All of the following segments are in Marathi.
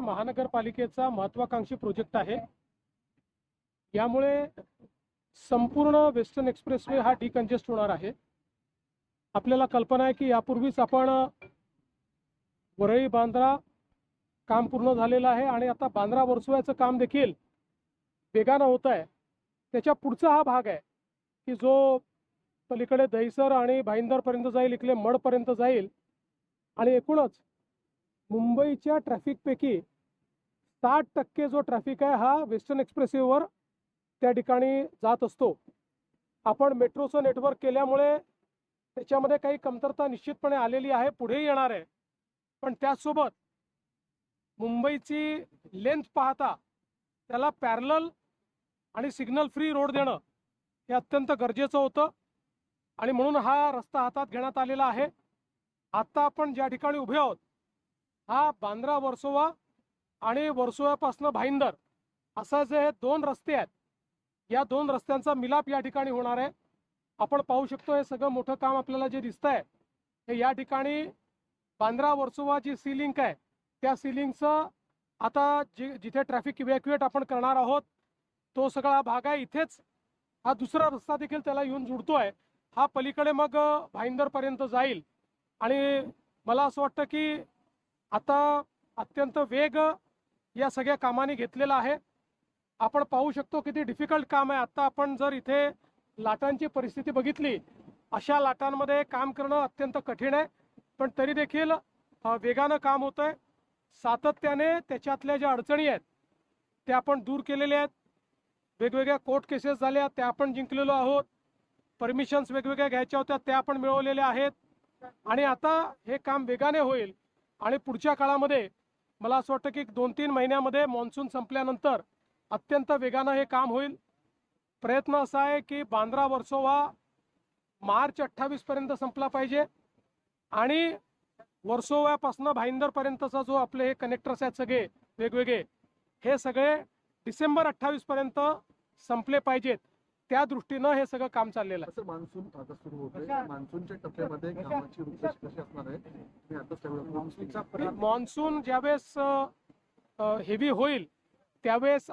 महानगरपालिकेचा महत्त्वाकांक्षी प्रोजेक्ट आहे। यामुळे संपूर्ण वेस्टर्न एक्सप्रेसवे हा डिकंजेस्ट होणार आहे। आपल्याला कल्पना आहे की यापूर्वीच आपण वरळी बांद्रा काम पूर्ण झालेलं आहे आणि आता बांद्रा वर्सोव्याचं काम देखील वेगानं होत आहे। त्याच्या पुढचा हा भाग आहे की जो पलीकडे दहिसर आणि भाईंदरपर्यंत जाईल, इकडे मडपर्यंत जाईल आणि एकूणच मुंबईच्या ट्रॅफिकपैकी 60% जो ट्रॅफिक आहे हा वेस्टर्न एक्सप्रेसवेवर त्या ठिकाणी जात असतो। आपण मेट्रोचं नेटवर्क केल्यामुळे त्याच्यामध्ये काही कमतरता निश्चितपणे आलेली आहे, पुढे येणार आहे। पण त्यासोबत मुंबईची लेंथ पाहता त्याला पॅरलल आणि सिग्नल फ्री रोड देणं हे अत्यंत गरजेचं होतं आणि म्हणून हा रस्ता हातात घेण्यात आलेला आहे। आता आपण ज्या ठिकाणी उभे आहोत हा बांद्रा वर्सोवा आणि वर्सोव्यापासून भाईंदर असा जे हे दोन रस्ते आहेत, या दोन रस्त्यांचा मिलाप या ठिकाणी होणार आहे। आपण पाहू शकतो हे सगळं मोठं काम आपल्याला जे दिसतंय हे या ठिकाणी बांद्रा वर्सोवा जी सी लिंक आहे त्या सी लिंकचं आता जिथे ट्रॅफिक इव्हॅक्युएट आपण करणार आहोत तो सगळा भाग आहे। इथेच हा दुसरा रस्ता देखील त्याला येऊन जुळतोय। हा पलीकडे मग भाईंदरपर्यंत जाईल आणि मला असं वाटतं की आता अत्यंत वेग या सगळ्या कामाने घेतलेला आहे। आपण पाहू शकतो किती डिफिकल्ट काम आहे। आता आपण जर इथे लाटांची परिस्थिती बघितली, अशा लाटांमध्ये काम करणं अत्यंत कठीण आहे, पण तरी देखील वेगानं काम होत आहे। सातत्याने त्याच्यातल्या ज्या अडचणी आहेत त्या आपण दूर केलेल्या आहेत। वेगवेगळ्या कोर्ट केसेस झाल्या त्या आपण जिंकलेलो आहोत, परमिशन्स वेगवेगळ्या घ्यायच्या होत्या त्या आपण मिळवलेल्या आहेत आणि आता हे काम वेगाने होईल आणि पुढच्या काळामध्ये मला असं वाटतं की 2-3 महिन्यामध्ये मॉन्सून संपल्यानंतर अत्यंत वेगानं हे काम होईल। प्रयत्न असा आहे की बांद्रा वर्सोवा मार्च 28 पर्यंत संपला पाहिजे आणि वर्सोव्यापासून भाईंदरपर्यंतचा जो आपले हे कनेक्टर्स आहेत सगळे वेगवेगळे हे सगळे डिसेंबर 28 पर्यंत संपले पाहिजेत। त्या दृष्टीनं हे सगळं काम चाललेलं आहे। मान्सून आता सुरू होतोय, मान्सूनच्या टप्प्यामध्ये कामाची उद्देश कशी असणार आहे तुम्ही आता सगळं मान्सून ज्यावेळेस हेवी होईल त्यावेळेस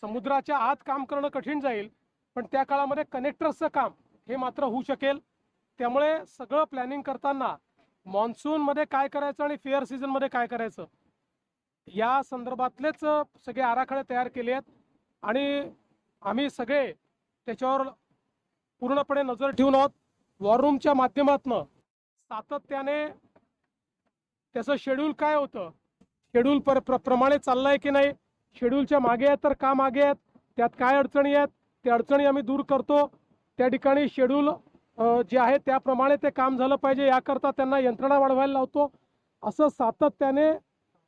समुद्राच्या आत काम करणं कठीण जाईल, पण त्या काळामध्ये कनेक्टर्सचं काम हे मात्र होऊ शकेल। त्यामुळे सगळं प्लॅनिंग करताना मान्सूनमध्ये काय करायचं आणि फेअर सीझनमध्ये काय करायचं या संदर्भातलेच सगळे आराखडे तयार केले आहेत आणि आम्ही सगळे त्याच्यावर पूर्णपणे नजर ठेवून आहोत। वॉर रूमच्या माध्यमातून सातत्याने त्याचं शेड्यूल काय होतं, शेड्यूल प्रमाणे चाललंय की नाही, शेड्यूलच्या मागे आहेत तर का मागे आहेत, त्यात काय अडचणी आहेत त्या अडचणी आम्ही दूर करतो। त्या ठिकाणी शेड्यूल जे आहे त्याप्रमाणे ते काम झालं पाहिजे याकरता त्यांना यंत्रणा वाढवायला लावतो। असं सातत्याने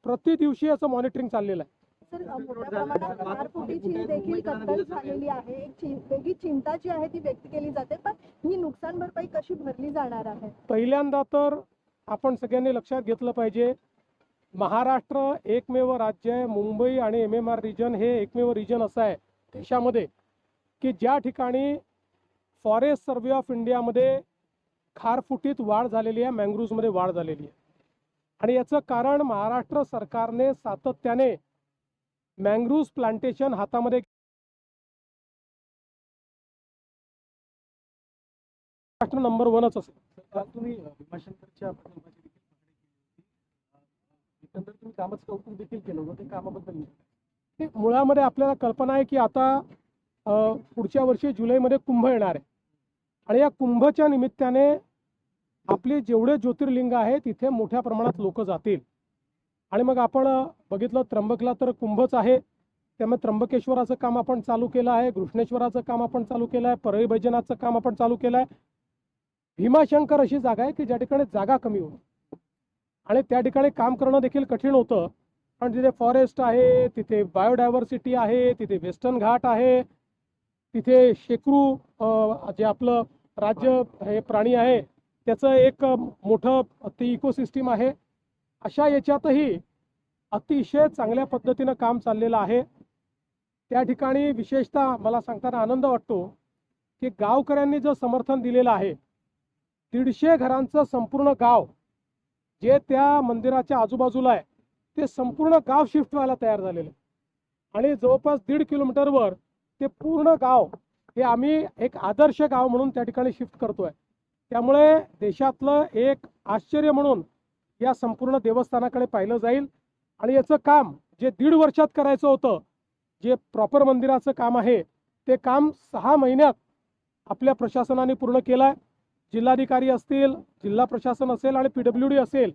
प्रति दिवशी असं मॉनिटरिंग चाललेलं आहे। सर, मोठ्या प्रमाणात खारफुटीची देखील कत्तल झालेली आहे, एक वेगळी चिंता जी आहे ती व्यक्त केली जाते, पण ही नुकसान भरपाई कशी भरली जाणार आहे? पहिल्यांदा तर आपण सगळ्यांनी लक्षात घेतलं पाहिजे, महाराष्ट्र एकमेव राज्य आहे, मुंबई आणि MMR रिजन हे एकमेव रिजन असं आहे देशामध्ये की ज्या ठिकाणी फॉरेस्ट सर्वे ऑफ इंडियामध्ये खारफुटीत वाढ झालेली आहे, मँग्रोव्हमध्ये वाढ झालेली आहे आणि याचं कारण महाराष्ट्र सरकारने सातत्याने मँग्रोव्ह प्लांटेशन हातामध्ये महाराष्ट्र नंबर 1च असेल। तुम्ही भीमाशंकरच्या प्रकल्पाची देखील पाहणी केली होती, एकंदर तुम्ही कामाचं कौतुक देखील केलं होतं, ते कामाबद्दल मुळामध्ये आपल्याला कल्पना आहे की आता पुढच्या वर्षी जुलैमध्ये कुंभ येणार आहे आणि या कुंभच्या निमित्ताने आपले जेवढे ज्योतिर्लिंग आहेत तिथे मोठ्या प्रमाणात लोक जातील आणि मग आपण बघितलं त्र्यंबकला तर कुंभच आहे, त्यामुळे त्र्यंबकेश्वराचं काम आपण चालू केलं आहे, घृष्णेश्वराचं काम आपण चालू केलं आहे, परळी वैजनाथचं काम आपण चालू केलं आहे। भीमाशंकर अशी जागा आहे की ज्या ठिकाणी जागा कमी होती आणि त्या ठिकाणी काम करणं देखील कठीण होतं, पण तिथे फॉरेस्ट आहे, तिथे बायोडायव्हर्सिटी आहे, तिथे वेस्टर्न घाट आहे, तिथे शेकरू जे आपलं राज्य हे प्राणी आहे त्याचं एक मोठं ती इकोसिस्टीम आहे। अशा याच्यातही अतिशय चांगल्या पद्धतीनं काम चाललेलं आहे। त्या ठिकाणी विशेषतः मला सांगताना आनंद वाटतो की गावकऱ्यांनी जो समर्थन दिलेलं आहे, 150 घरांचं संपूर्ण गाव जे त्या मंदिराच्या आजूबाजूला आहे ते संपूर्ण गाव शिफ्ट व्हायला तयार झालेलं आहे आणि जवळपास 1.5 किलोमीटरवर ते पूर्ण गाव हे आम्ही एक आदर्श गाव म्हणून त्या ठिकाणी शिफ्ट करतोय. त्यामुळे देशातलं एक आश्चर्य म्हणून या संपूर्ण देवस्थानाकडे पाहिलं जाईल आणि याचं काम जे 1.5 वर्षात करायचं होतं, जे प्रॉपर मंदिराचं काम आहे ते काम 6 महिन्यात आपल्या प्रशासनाने पूर्ण केलं आहे. जिल्हाधिकारी असतील, जिल्हा प्रशासन असेल आणि PWD असेल,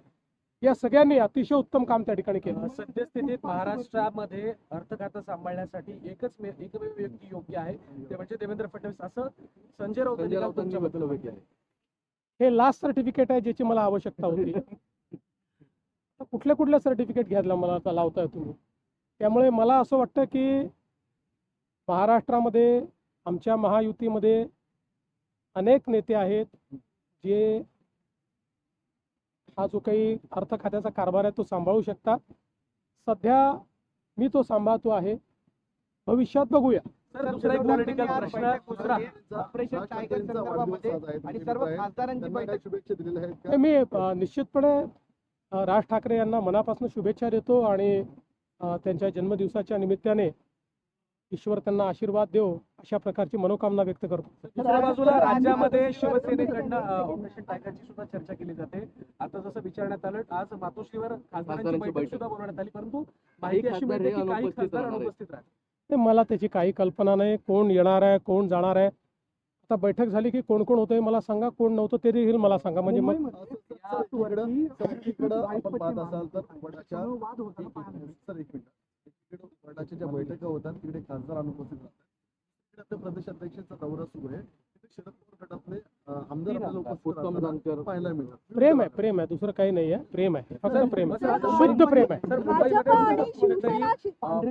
या सगळ्यांनी अतिशय उत्तम काम त्या ठिकाणी केलं. सद्यस्थितीत महाराष्ट्रामध्ये अर्थ खातं सांभाळण्यासाठी एकमेव व्यक्ती योग्य आहे ते म्हणजे देवेंद्र फडणवीस, असं संजय राऊतांनी वक्तव्य केलं. हे लास्ट सर्टिफिकेट आहे ज्याची मला आवश्यकता होती. कुठल्या सर्टिफिकेट घ्यायला मला आता लावताय तुम्ही. त्यामुळे मला असं वाटतं की महाराष्ट्रामध्ये आमच्या महायुतीमध्ये अनेक नेते आहेत जे हा जो काही अर्थ खात्याचा कारभार आहे तो सांभाळू शकतात. सध्या मी तो सांभाळतो आहे, भविष्यात बघूया. सर, दुसरा एक पॉलिटिकल प्रश्न, दुसरा ऑपरेशन टायगर संदर्भामध्ये आणि सर्व खासदारांची बैठक शुभेच्छा दिलेल्या आहेत का? मी निश्चितपणे राज ठाकरे यांना मनापासून शुभेच्छा देतो आणि त्यांच्या जन्मदिवसाच्या निमित्ताने ईश्वर त्यांना आशीर्वाद देव अशा प्रकारची मनोकामना व्यक्त करतो. दुसऱ्या बाजूला राज्यामध्ये शिवसेनेकडनं ऑपरेशन टायगरची सुद्धा चर्चा केली जाते. आता जसं विचारण्यात आलं, आज मातोश्रीवर खासदारांची बैठक सुद्धा बोलवण्यात आली, परंतु माहिती अशी मिळते की काही खासदार अनुपस्थित राहतात. ते मला त्याची काही कल्पना नाही. कोण येणार आहे, कोण जाणार आहे. आता बैठक झाली की कोण कोण होतंय मला सांगा, कोण नव्हतं ते देखील मला सांगा. म्हणजे मग एकीकडं आपण पाहत असाल तर वडाच्या सर एक मिनिट, एकीकडे वडाच्या ज्या बैठका होतात तिकडे खासदार अनुपस्थित राहतात. आपल्या प्रदेशाध्यक्षाचा दौरा सुरू आहे, तिथे शरद पवार गटातले आमदार आपल्याला उपस्थित पाहायला मिळतात. प्रेम आहे दुसरं काही नाही आहे. प्रेम आहे, फक्त प्रेम आहे, शुद्ध प्रेम आहे. भाजप आणि शिवसेना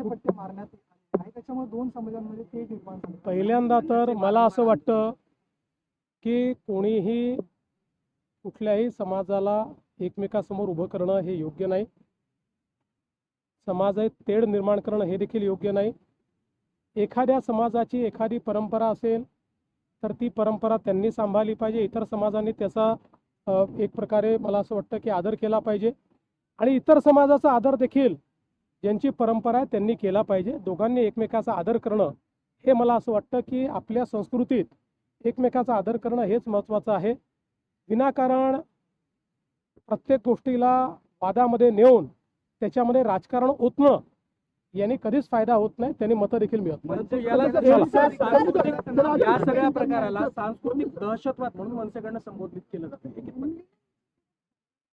पट्टे मारण्यात आहे, त्याच्यामुळे दोन समाजांमध्ये ते निर्माण झालं. पहिल्यांदा तर मला असं वाटतं की कोणीही कुठल्याही समाजाला एकमेकासमोर उभं करणं हे योग्य नाही. समाजात तेढ निर्माण करणं हे देखील योग्य नाही. एखाद्या समाजाची एखादी परंपरा असेल तर ती परंपरा त्यांनी सांभाळली पाहिजे. इतर समाजांनी त्याचा एक प्रकारे मला असं वाटतं की आदर केला पाहिजे आणि इतर समाजाचा आदर देखील ज्यांची परंपरा आहे त्यांनी केला पाहिजे. दोघांनी एकमेकाचा आदर करणं हे मला असं वाटतं की आपल्या संस्कृतीत एकमेकाचा आदर करणं हेच महत्त्वाचं आहे. विनाकारण प्रत्येक गोष्टीला वादामध्ये नेऊन त्याच्यामध्ये राजकारण ओतणं याने कधीच फायदा होत नाही, त्यांनी मतं देखील मिळत नाही. परंतु याला जर सांस्कृतिक या सगळ्या प्रकाराला सांस्कृतिक दहशतवाद म्हणून मनसेकडनं संबोधित केलं जातं. हे कितपत?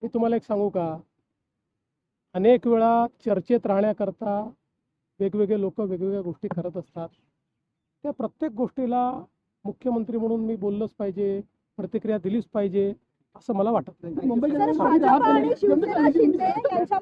मी तुम्हाला एक सांगू का, अनेक वेळा चर्चेत राहण्याकरता वेगवेगळे लोक वेगवेगळ्या गोष्टी करत असतात. त्या प्रत्येक गोष्टीला मुख्यमंत्री म्हणून मी बोललंच पाहिजे, प्रतिक्रिया दिलीच पाहिजे असं मला वाटत नाही. सर, भाजप आणि शिवसेना शिंदे यांच्या